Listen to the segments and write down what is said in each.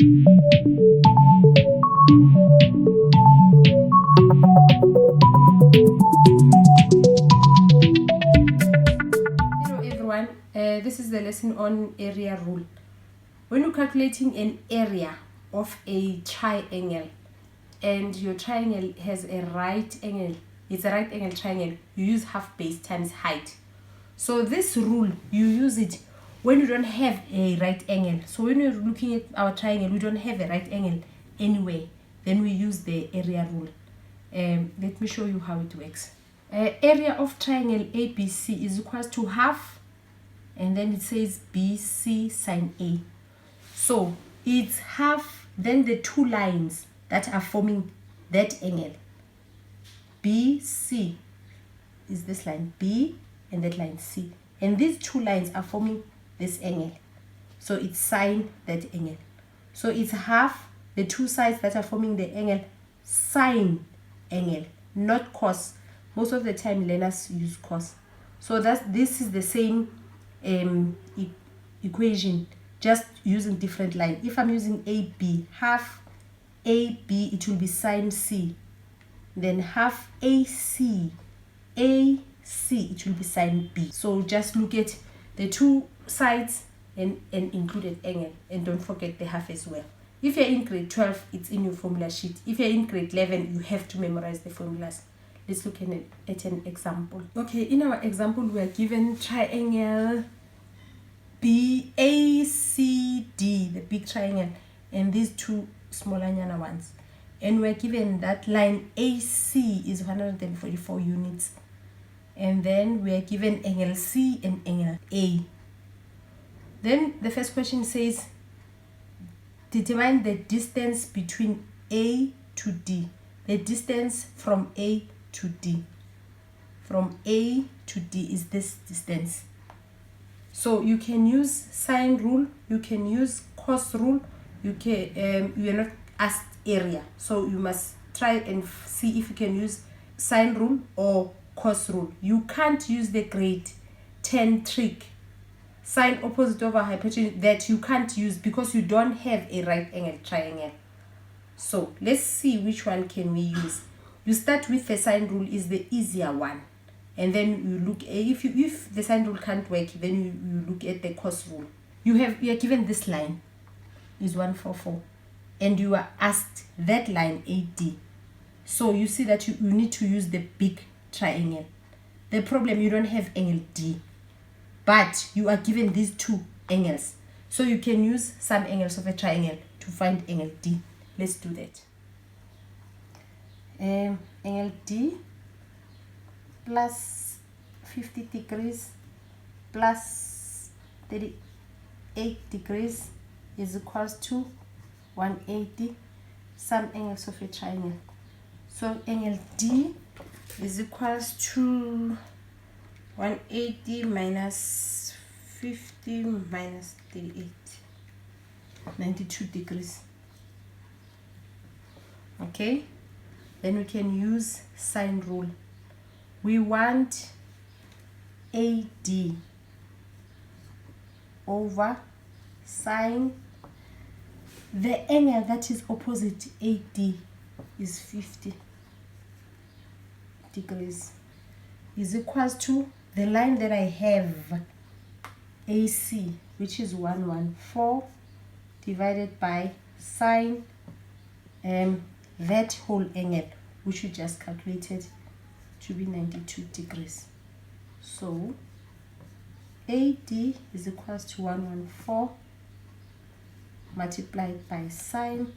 Hello everyone, this is the lesson on area rule. When you're calculating an area of a triangle and your triangle has a right angle, it's a right angle triangle, you use half base times height. So this rule, you use it when you don't have a right angle. So when you're looking at our triangle, we don't have a right angle anywhere, then we use the area rule. Let me show you how it works. Area of triangle ABC is equal to half, and then it says BC sine A. So it's half, then the two lines that are forming that angle, BC is this line B and that line C, and these two lines are forming this angle, so it's sine that angle. So it's half the two sides that are forming the angle, sine angle, not cos. Most of the time learners use cos. So this is the same equation, just using different line. If I'm using AB, half AB, it will be sine C. Then half AC, it will be sine B. So just look at the two sides and include an angle, and don't forget the half as well. If you're in grade 12, it's in your formula sheet. If you're in grade 11, you have to memorize the formulas. Let's look at an example. Okay, in our example, we are given triangle BACD, the big triangle, and these two smaller ones. And we're given that line AC is 144 units. And then we are given angle C and angle A. Then the first question says, determine the distance between A to D. The distance from A to D. From A to D is this distance. So you can use sine rule, you can use cos rule, you are not asked area. So you must try and see if you can use sine rule or cos rule. You can't use the grade 10 trick, sine opposite over hypotenuse, that you can't use because you don't have a right angle triangle. So let's see which one can we use. You start with the sine rule, is the easier one, and then you look if the sine rule can't work, then you look at the cos rule. You are given this line is 144, and you are asked that line AD. So you see that you need to use the big triangle. The problem, you don't have angle D, but you are given these two angles, so you can use some angles of a triangle to find angle D. Let's do that. Angle D plus 50 degrees plus 38 degrees is equals to 180, some angles of a triangle. So angle D is equals to 180 minus 50 minus 38, 92 degrees. Okay, then we can use sine rule. We want AD over sine, the angle that is opposite AD is 50 degrees, is equals to the line that I have, AC, which is 114, divided by sine that whole angle, which we just calculated to be 92 degrees. So AD is equals to 114 multiplied by sine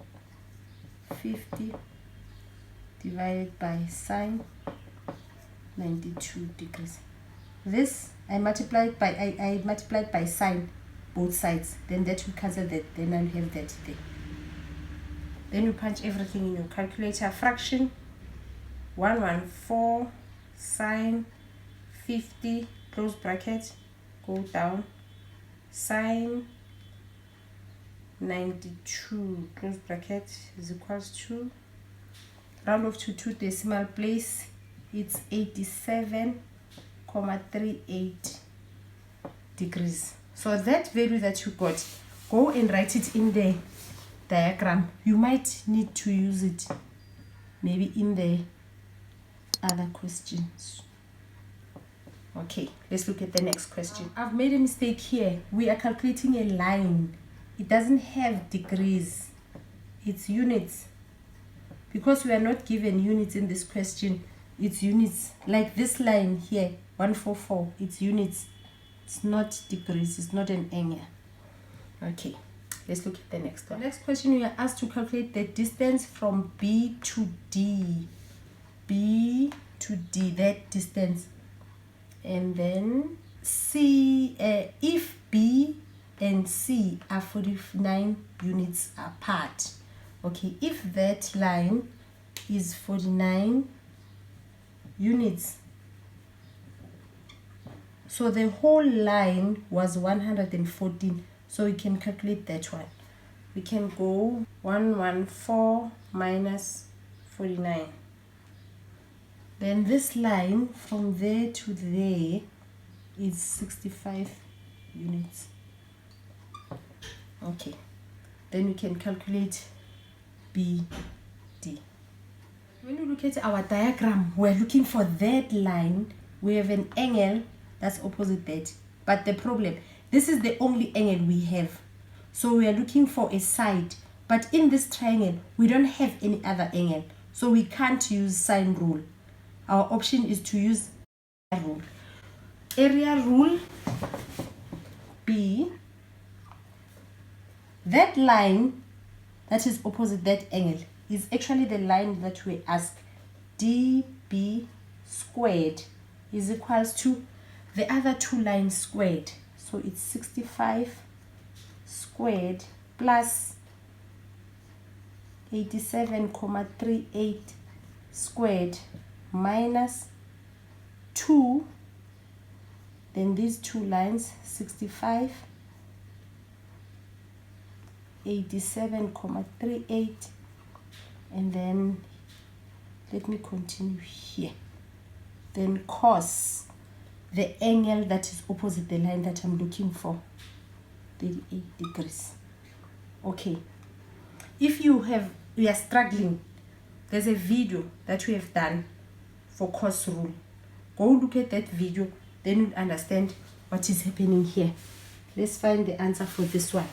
50 divided by sine 92 degrees. This I multiplied by sine both sides, then that will cancel that, then I'll have that there. Then you punch everything in your calculator. Fraction 114 sine 50 close bracket, go down, sine 92 close bracket is equals to, round off to 2 decimal place, it's 87.38 degrees. So that value that you got, go and write it in the diagram, you might need to use it maybe in the other questions. Okay, let's look at the next question. I've made a mistake here. We are calculating a line. It doesn't have degrees, it's units. Because we are not given units in this question, it's units. Like this line here, 144, it's units. It's not degrees, it's not an angle. Okay, let's look at the next one. The next question, we are asked to calculate the distance from B to D. B to D, that distance. And then C, if B and C are 49 units apart. Okay, if that line is 49 units, so the whole line was 114, so we can calculate that one. We can go 114 minus 49. Then this line from there to there is 65 units. Okay, then we can calculate BD. When you look at our diagram, we're looking for that line. We have an angle that's opposite that. But the problem, this is the only angle we have. So we are looking for a side. But in this triangle, we don't have any other angle. So we can't use sine rule. Our option is to use area rule. Area rule B. That line that is opposite that angle is actually the line that we ask. DB squared is equals to the other two lines squared. So it's 65 squared plus 87.38 squared minus 2. Then these two lines, 65, 87.38, and then let me continue here. Then cos the angle that is opposite the line that I'm looking for, 38 degrees. Okay, if you are struggling, there's a video that we have done for cos rule. Go look at that video, then you'll understand what is happening here. Let's find the answer for this one.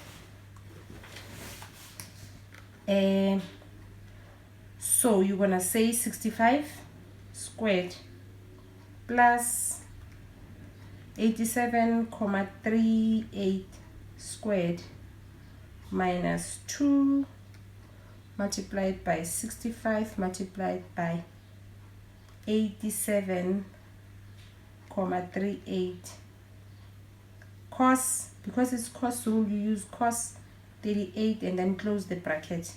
So you're gonna say 65 squared plus 87.38 squared minus 2 multiplied by 65 multiplied by 87.38 cos, because it's cos rule, you use cos 38 and then close the bracket,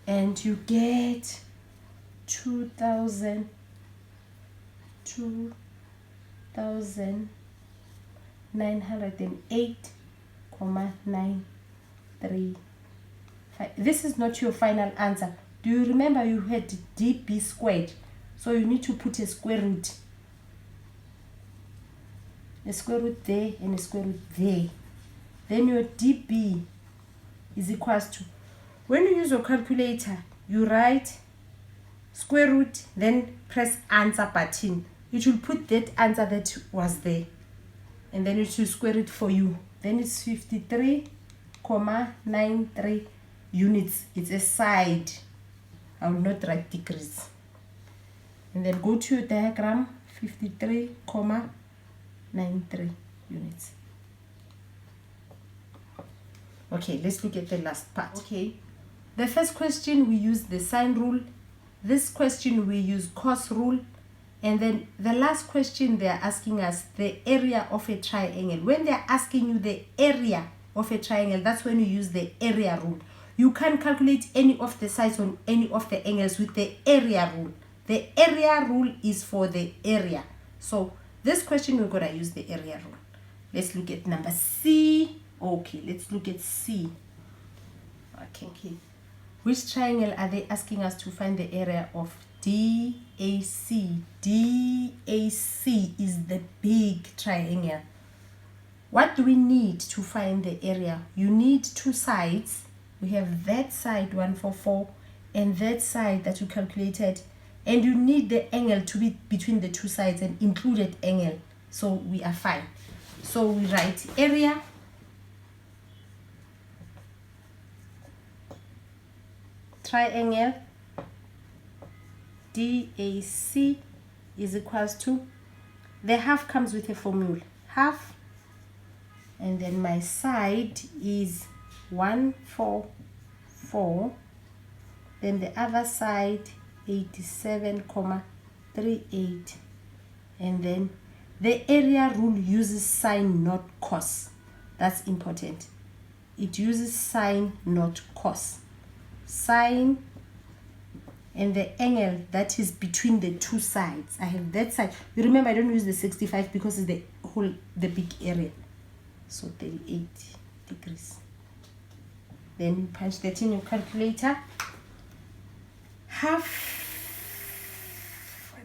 and you get 2,908.935. This is not your final answer. Do you remember you had dB squared? So you need to put a square root. A square root there and a square root there. Then your dB is equals to, when you use your calculator, you write square root, then press answer button. It will put that answer that was there, and then it will square it for you. Then it's 53.93 units. It's a side. I will not write degrees. And then go to your diagram, 53.93 units. Okay, let's look at the last part. Okay, the first question we use the sine rule. This question we use cos rule. And then the last question they are asking us the area of a triangle. When they are asking you the area of a triangle, that's when you use the area rule. You can calculate any of the sides on any of the angles with the area rule. The area rule is for the area. So this question we're going to use the area rule. Let's look at number C. Okay, let's look at C. Okay. Which triangle are they asking us to find the area of? DAC. DAC is the big triangle. What do we need to find the area? You need two sides we have that side 144 and that side that you calculated, and you need the angle to be between the two sides and included angle, so we are fine. So we write area triangle DAC is equals to, the half comes with a formula, half, and then my side is 144, then the other side 87.38, and then the area rule uses sine not cos. That's important. It uses sine not cos. Sine and the angle that is between the two sides. I have that side. You remember I don't use the 65 because it's the big area. So 38 degrees. Then you punch that in your calculator. Half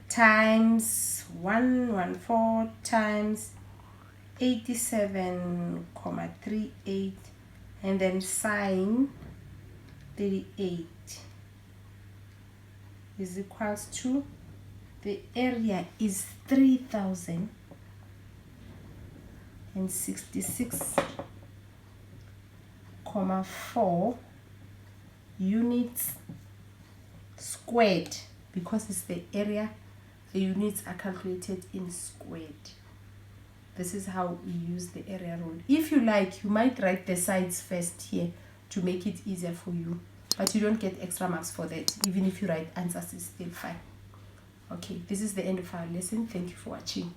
times 114 times 87.38, and then sine 38 is equals to, the area is 3066.4 units squared, because it's the area, the units are calculated in squared. This is how we use the area rule. If you like, you might write the sides first here to make it easier for you, but you don't get extra marks for that. Even if you write answers, it's still fine. Okay, this is the end of our lesson. Thank you for watching.